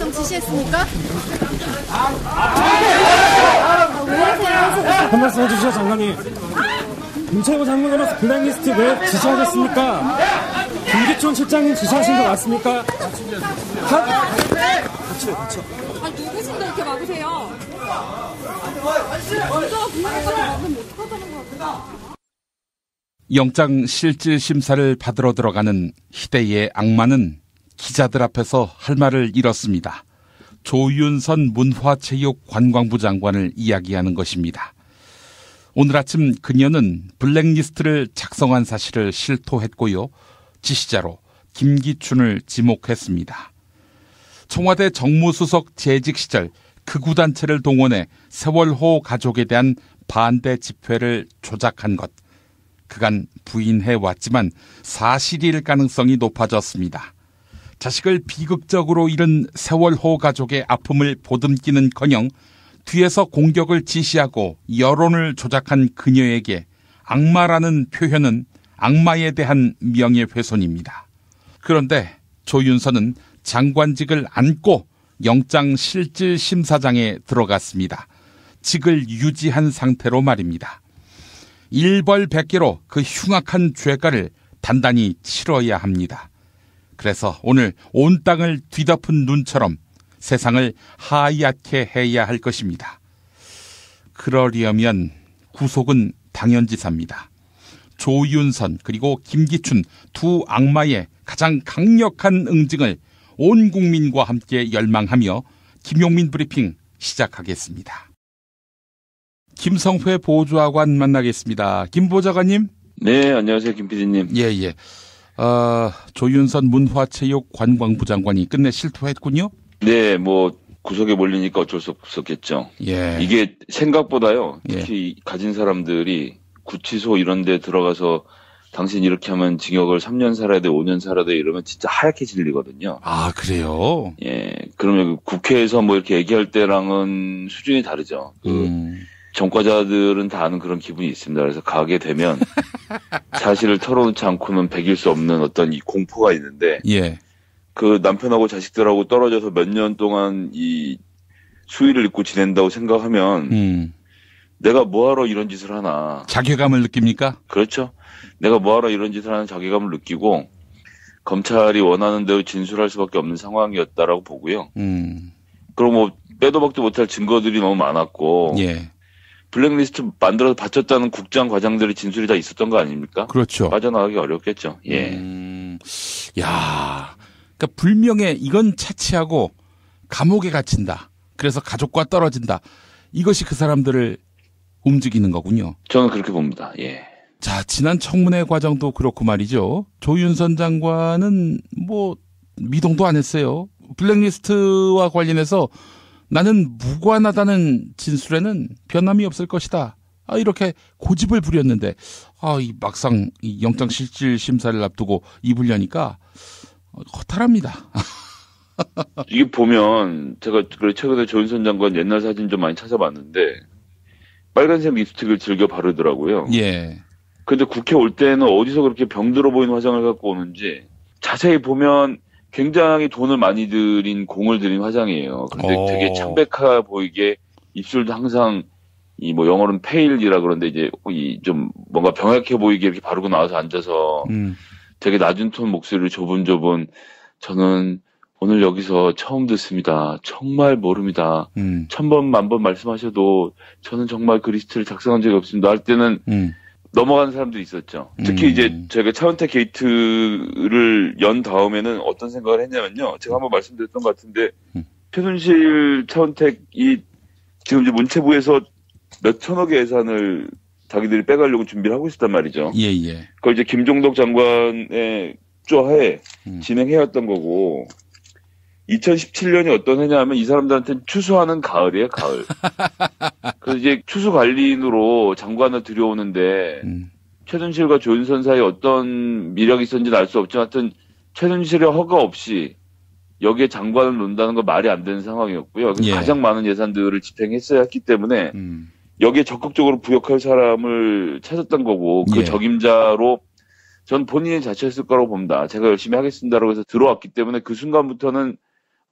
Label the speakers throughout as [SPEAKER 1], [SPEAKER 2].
[SPEAKER 1] 좀 지시했습니까?
[SPEAKER 2] 한 말씀 해주시죠, 장관님. 김채호 장관으로서 블랙리스트 왜 지시하셨습니까? 김기춘 실장님 지시하신 거 맞습니까?
[SPEAKER 1] 누구신데 이렇게 막으세요? 먼저 국민의힘 막으면 못하다는 거 같아요.
[SPEAKER 3] 영장 실질 심사를 받으러 들어가는 희대의 악마는 기자들 앞에서 할 말을 잃었습니다. 조윤선 문화체육관광부 장관을 이야기하는 것입니다. 오늘 아침 그녀는 블랙리스트를 작성한 사실을 실토했고요. 지시자로 김기춘을 지목했습니다. 청와대 정무수석 재직 시절 극우단체를 동원해 세월호 가족에 대한 반대 집회를 조작한 것. 그간 부인해왔지만 사실일 가능성이 높아졌습니다. 자식을 비극적으로 잃은 세월호 가족의 아픔을 보듬기는커녕 뒤에서 공격을 지시하고 여론을 조작한 그녀에게 악마라는 표현은 악마에 대한 명예훼손입니다. 그런데 조윤선은 장관직을 안고 영장실질심사장에 들어갔습니다. 직을 유지한 상태로 말입니다. 일벌백계로 그 흉악한 죄가를 단단히 치러야 합니다. 그래서 오늘 온 땅을 뒤덮은 눈처럼 세상을 하얗게 해야 할 것입니다. 그러려면 구속은 당연지사입니다. 조윤선 그리고 김기춘 두 악마의 가장 강력한 응징을 온 국민과 함께 열망하며 김용민 브리핑 시작하겠습니다. 김성회 보좌관 만나겠습니다. 김 보좌관님.
[SPEAKER 4] 네, 안녕하세요, 김 PD님.
[SPEAKER 3] 예. 조윤선 문화체육관광부 장관이 끝내 실토했군요.
[SPEAKER 4] 네, 구속에 몰리니까 어쩔 수 없었겠죠.
[SPEAKER 3] 예.
[SPEAKER 4] 이게 생각보다요, 특히 가진 사람들이 구치소 이런 데 들어가서 당신 이렇게 하면 징역을 3년 살아야 돼, 5년 살아야 돼 이러면 진짜 하얗게 질리거든요.
[SPEAKER 3] 아, 그래요?
[SPEAKER 4] 예. 그러면 국회에서 이렇게 얘기할 때랑은 수준이 다르죠. 전과자들은 다 아는 그런 기분이 있습니다. 그래서 가게 되면 사실을 털어놓지 않고는 배길 수 없는 어떤 이 공포가 있는데,
[SPEAKER 3] 예.
[SPEAKER 4] 그 남편하고 자식들하고 떨어져서 몇 년 동안 이 수위를 잊고 지낸다고 생각하면 내가 뭐하러 이런 짓을 하나.
[SPEAKER 3] 자괴감을 느낍니까?
[SPEAKER 4] 그렇죠. 내가 뭐하러 이런 짓을 하는 자괴감을 느끼고 검찰이 원하는 대로 진술할 수밖에 없는 상황이었다라고 보고요. 그럼 빼도 박도 못할 증거들이 너무 많았고,
[SPEAKER 3] 예.
[SPEAKER 4] 블랙리스트 만들어서 바쳤다는 국장 과장들의 진술이 다 있었던 거 아닙니까?
[SPEAKER 3] 그렇죠.
[SPEAKER 4] 빠져나가기 어렵겠죠. 예.
[SPEAKER 3] 야, 그러니까 불명예 이건 차치하고 감옥에 갇힌다. 그래서 가족과 떨어진다. 이것이 그 사람들을 움직이는 거군요.
[SPEAKER 4] 저는 그렇게 봅니다. 예.
[SPEAKER 3] 자, 지난 청문회 과정도 그렇고 말이죠. 조윤선 장관은 미동도 안 했어요. 블랙리스트와 관련해서 나는 무관하다는 진술에는 변함이 없을 것이다. 이렇게 고집을 부렸는데, 막상 이 영장실질심사를 앞두고 입을 여니까 허탈합니다.
[SPEAKER 4] 이게 보면 제가 최근에 조윤선 장관 옛날 사진 좀 많이 찾아봤는데 빨간색 립스틱을 즐겨 바르더라고요.
[SPEAKER 3] 예.
[SPEAKER 4] 근데 국회 올 때는 어디서 그렇게 병들어 보이는 화장을 갖고 오는지 자세히 보면 굉장히 돈을 많이 들인 공을 들인 화장이에요. 근데 되게 창백해 보이게 입술도 항상 영어로는 페일이라 그러는데 이제 좀 뭔가 병약해 보이게 이렇게 바르고 나와서 앉아서 되게 낮은 톤 목소리로 조분조분 저는 오늘 여기서 처음 듣습니다. 정말 모릅니다. 1000번, 10,000번 말씀하셔도 저는 정말 그 리스트를 작성한 적이 없습니다. 할 때는 넘어가는 사람들이 있었죠. 특히 이제 제가 차은택 게이트를 연 다음에는 어떤 생각을 했냐면요. 제가 한번 말씀드렸던 것 같은데 최순실 차은택이 지금 이제 문체부에서 몇 천억의 예산을 자기들이 빼가려고 준비를 하고 있었단 말이죠.
[SPEAKER 3] 예.
[SPEAKER 4] 그걸 이제 김종덕 장관의 쪼하에 진행해왔던 거고 2017년이 어떤 해냐면 이 사람들한테는 추수하는 가을이에요, 가을. 그래서 이제 추수관리인으로 장관을 들여오는데 최순실과 조윤선 사이에 어떤 미력이 있었는지는 알 수 없지만 하여튼 최순실의 허가 없이 여기에 장관을 놓는다는 건 말이 안 되는 상황이었고요.
[SPEAKER 3] 예.
[SPEAKER 4] 가장 많은 예산들을 집행했어야 했기 때문에 여기에 적극적으로 부역할 사람을 찾았던 거고 그 적임자로 전 본인이 자처했을 거라고 봅니다. 제가 열심히 하겠습니다라고 해서 들어왔기 때문에 그 순간부터는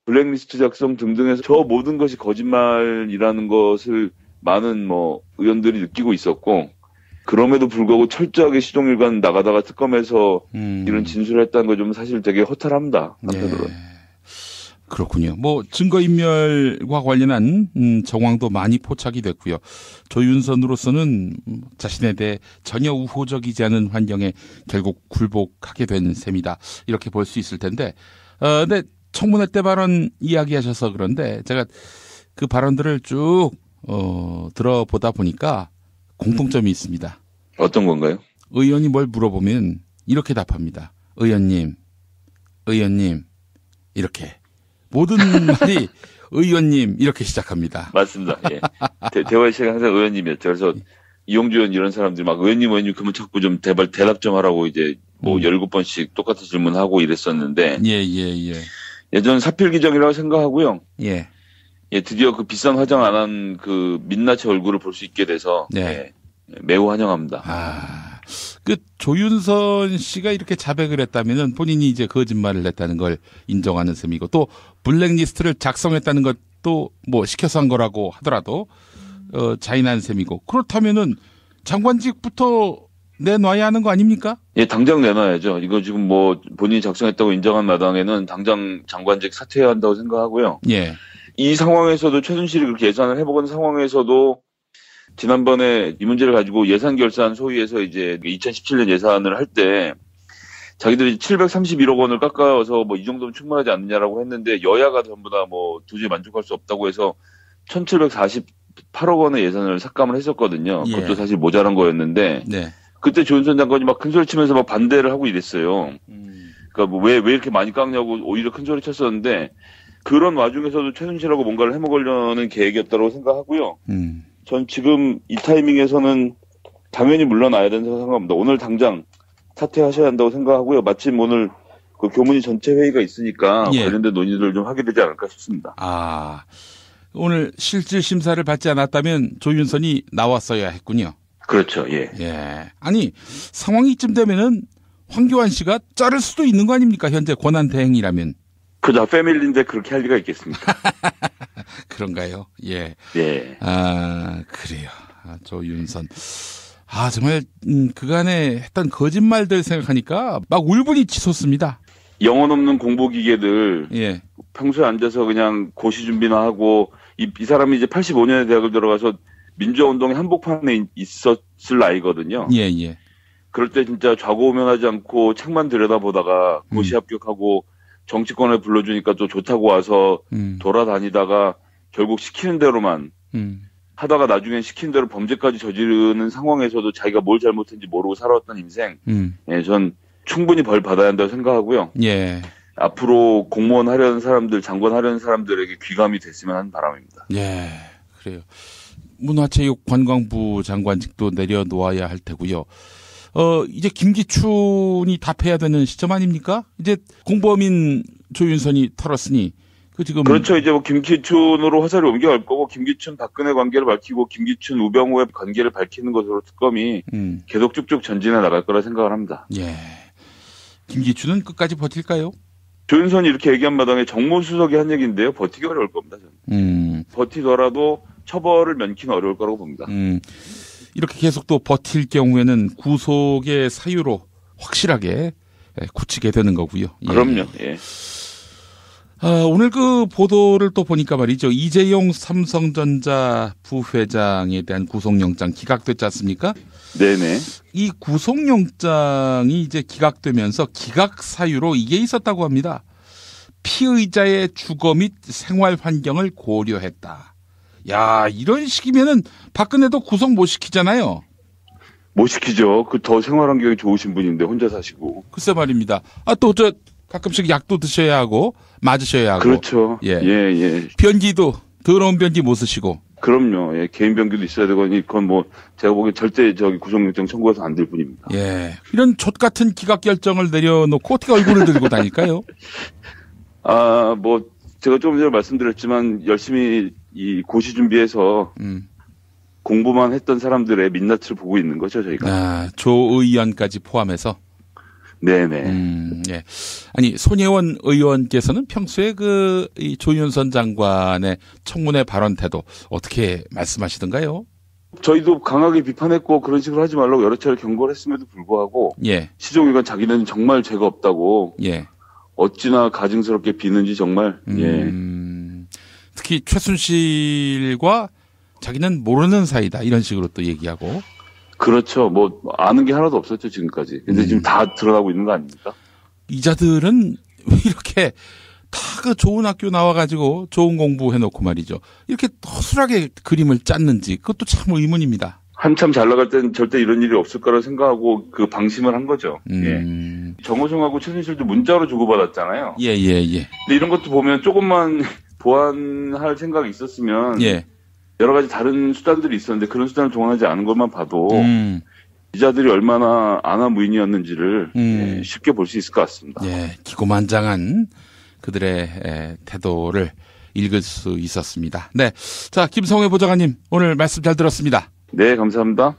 [SPEAKER 4] 블랙리스트 작성 등등해서 저 모든 것이 거짓말이라는 것을 많은 의원들이 느끼고 있었고, 그럼에도 불구하고 철저하게 시종일관 나가다가 특검에서 이런 진술을 했다는 거 좀 사실 되게 허탈합니다. 한편으로는.
[SPEAKER 3] 예. 그렇군요. 증거인멸과 관련한 정황도 많이 포착이 됐고요. 조윤선으로서는 자신에 대해 전혀 우호적이지 않은 환경에 결국 굴복하게 된 셈이다. 이렇게 볼 수 있을 텐데, 근데 청문회 때 발언 이야기하셔서 그런데 제가 그 발언들을 쭉 들어보다 보니까 공통점이 있습니다.
[SPEAKER 4] 어떤 건가요?
[SPEAKER 3] 의원이 뭘 물어보면 이렇게 답합니다. 의원님 이렇게. 모든 말이 의원님 이렇게 시작합니다.
[SPEAKER 4] 맞습니다. 예. 대화의 시간 항상 의원님이었죠. 그래서 이용주 의원 이런 사람들이 막 의원님 그러면 자꾸 좀 대답 좀 하라고 이제 17번씩 똑같은 질문하고 이랬었는데.
[SPEAKER 3] 예.
[SPEAKER 4] 예전 사필기정이라고 생각하고요.
[SPEAKER 3] 예.
[SPEAKER 4] 예, 드디어 그 비싼 화장 안 한 그 민낯의 얼굴을 볼 수 있게 돼서.
[SPEAKER 3] 네.
[SPEAKER 4] 예, 매우 환영합니다.
[SPEAKER 3] 조윤선 씨가 이렇게 자백을 했다면은 본인이 이제 거짓말을 했다는 걸 인정하는 셈이고, 또 블랙리스트를 작성했다는 것도 시켜서 한 거라고 하더라도 자인한 셈이고, 그렇다면은 장관직부터 내놔야 하는 거 아닙니까?
[SPEAKER 4] 예, 당장 내놔야죠. 이거 지금 본인이 작성했다고 인정한 마당에는 당장 장관직 사퇴해야 한다고 생각하고요.
[SPEAKER 3] 예.
[SPEAKER 4] 이 상황에서도 최순실이 그렇게 예산을 해보건 상황에서도 지난번에 이 문제를 가지고 예산 결산 소위에서 이제 2017년 예산을 할 때 자기들이 731억 원을 깎아서 이 정도면 충분하지 않느냐라고 했는데 여야가 전부 다 도저히 만족할 수 없다고 해서 1748억 원의 예산을 삭감을 했었거든요.
[SPEAKER 3] 예.
[SPEAKER 4] 그것도 사실 모자란 거였는데
[SPEAKER 3] 네.
[SPEAKER 4] 그때 조윤선 장관이 막 큰소리 치면서 막 반대를 하고 이랬어요. 그러니까 왜 이렇게 많이 깎냐고 오히려 큰소리 쳤었는데 그런 와중에서도 최순실하고 뭔가를 해먹으려는 계획이었다고 생각하고요. 전 지금 이 타이밍에서는 당연히 물러나야 된다고 생각합니다. 오늘 당장 사퇴하셔야 한다고 생각하고요. 마침 오늘 그 교문위 전체 회의가 있으니까
[SPEAKER 3] 예.
[SPEAKER 4] 관련된 논의를 좀 하게 되지 않을까 싶습니다.
[SPEAKER 3] 오늘 실질 심사를 받지 않았다면 조윤선이 나왔어야 했군요.
[SPEAKER 4] 그렇죠. 예.
[SPEAKER 3] 예. 아니, 상황이 이쯤 되면은 황교안 씨가 자를 수도 있는 거 아닙니까? 현재 권한 대행이라면.
[SPEAKER 4] 그죠. 패밀리인데 그렇게 할 리가 있겠습니까?
[SPEAKER 3] 그런가요? 예.
[SPEAKER 4] 예.
[SPEAKER 3] 그래요. 조윤선. 정말 그간에 했던 거짓말들 생각하니까 막 울분이 치솟습니다.
[SPEAKER 4] 영혼 없는 공보기계들
[SPEAKER 3] 예.
[SPEAKER 4] 평소에 앉아서 그냥 고시 준비나 하고 이 사람이 이제 85년에 대학을 들어가서 민주화운동의 한복판에 있었을 나이거든요.
[SPEAKER 3] 예.
[SPEAKER 4] 그럴 때 진짜 좌고우면하지 않고 책만 들여다보다가 고시 합격하고 정치권에 불러주니까 또 좋다고 와서 돌아다니다가 결국 시키는 대로만 하다가 나중엔 시키는 대로 범죄까지 저지르는 상황에서도 자기가 뭘 잘못했는지 모르고 살아왔던 인생. 예, 전 충분히 벌 받아야 한다고 생각하고요.
[SPEAKER 3] 예.
[SPEAKER 4] 앞으로 공무원 하려는 사람들, 장관 하려는 사람들에게 귀감이 됐으면 하는 바람입니다.
[SPEAKER 3] 예, 그래요. 문화체육관광부 장관직도 내려놓아야 할 테고요. 이제 김기춘이 답해야 되는 시점 아닙니까? 이제 공범인 조윤선이 털었으니 지금
[SPEAKER 4] 그렇죠. 이제 김기춘으로 화살이 옮겨갈 거고 김기춘 박근혜 관계를 밝히고 김기춘 우병우의 관계를 밝히는 것으로 특검이 계속 쭉쭉 전진해 나갈 거라 생각을 합니다.
[SPEAKER 3] 예. 김기춘은 끝까지 버틸까요?
[SPEAKER 4] 조윤선이 이렇게 얘기한 마당에 정무수석이 한 얘기인데요. 버티기 어려울 겁니다. 저는. 버티더라도 처벌을 면키는 어려울 거라고 봅니다.
[SPEAKER 3] 이렇게 계속 또 버틸 경우에는 구속의 사유로 확실하게 굳히게 되는 거고요. 예.
[SPEAKER 4] 그럼요. 예.
[SPEAKER 3] 오늘 그 보도를 또 보니까 말이죠. 이재용 삼성전자 부회장에 대한 구속영장 기각됐지 않습니까?
[SPEAKER 4] 네네.
[SPEAKER 3] 이 구속영장이 이제 기각되면서 기각 사유로 이게 있었다고 합니다. 피의자의 주거 및 생활 환경을 고려했다. 야, 이런 식이면은 박근혜도 구속 못 시키잖아요.
[SPEAKER 4] 못 시키죠. 그 더 생활 환경이 좋으신 분인데 혼자 사시고.
[SPEAKER 3] 글쎄 말입니다. 또 가끔씩 약도 드셔야 하고 맞으셔야 하고.
[SPEAKER 4] 그렇죠. 예.
[SPEAKER 3] 변기도 더러운 변기 못 쓰시고.
[SPEAKER 4] 그럼요. 예, 개인 변기도 있어야 되고 그건 제가 보기엔 절대 구속영장 청구해서 안 될 뿐입니다.
[SPEAKER 3] 예. 이런 족 같은 기각 결정을 내려놓고 어떻게 얼굴을 들고 다닐까요?
[SPEAKER 4] 제가 조금 전에 말씀드렸지만 열심히 이 고시 준비해서 공부만 했던 사람들의 민낯을 보고 있는 거죠, 저희가.
[SPEAKER 3] 조 의원까지 포함해서.
[SPEAKER 4] 네네.
[SPEAKER 3] 예. 아니, 손혜원 의원께서는 평소에 이 조윤선 장관의 청문회 발언 태도 어떻게 말씀하시던가요?
[SPEAKER 4] 저희도 강하게 비판했고 그런 식으로 하지 말라고 여러 차례 경고를 했음에도 불구하고
[SPEAKER 3] 예.
[SPEAKER 4] 시종일관 자기는 정말 죄가 없다고
[SPEAKER 3] 예.
[SPEAKER 4] 어찌나 가증스럽게 비는지 정말 예.
[SPEAKER 3] 특히 최순실과 자기는 모르는 사이다 이런 식으로 또 얘기하고.
[SPEAKER 4] 그렇죠. 뭐 아는 게 하나도 없었죠 지금까지. 근데 지금 다 드러나고 있는 거 아닙니까?
[SPEAKER 3] 이자들은 왜 이렇게 다 그 좋은 학교 나와가지고 좋은 공부 해놓고 말이죠. 이렇게 허술하게 그림을 짰는지 그것도 참 의문입니다.
[SPEAKER 4] 한참 잘 나갈 땐 절대 이런 일이 없을 거라 생각하고 그 방심을 한 거죠. 예. 정호성하고 최순실도 문자로 주고받았잖아요.
[SPEAKER 3] 예.
[SPEAKER 4] 근데 이런 것도 보면 조금만 보완할 생각이 있었으면
[SPEAKER 3] 예.
[SPEAKER 4] 여러 가지 다른 수단들이 있었는데 그런 수단을 동원하지 않은 것만 봐도 기자들이 얼마나 안하무인이었는지를 예, 쉽게 볼 수 있을 것 같습니다.
[SPEAKER 3] 예. 기고만장한 그들의 태도를 읽을 수 있었습니다. 네. 자, 김성회 보좌관님 오늘 말씀 잘 들었습니다.
[SPEAKER 4] 네, 감사합니다.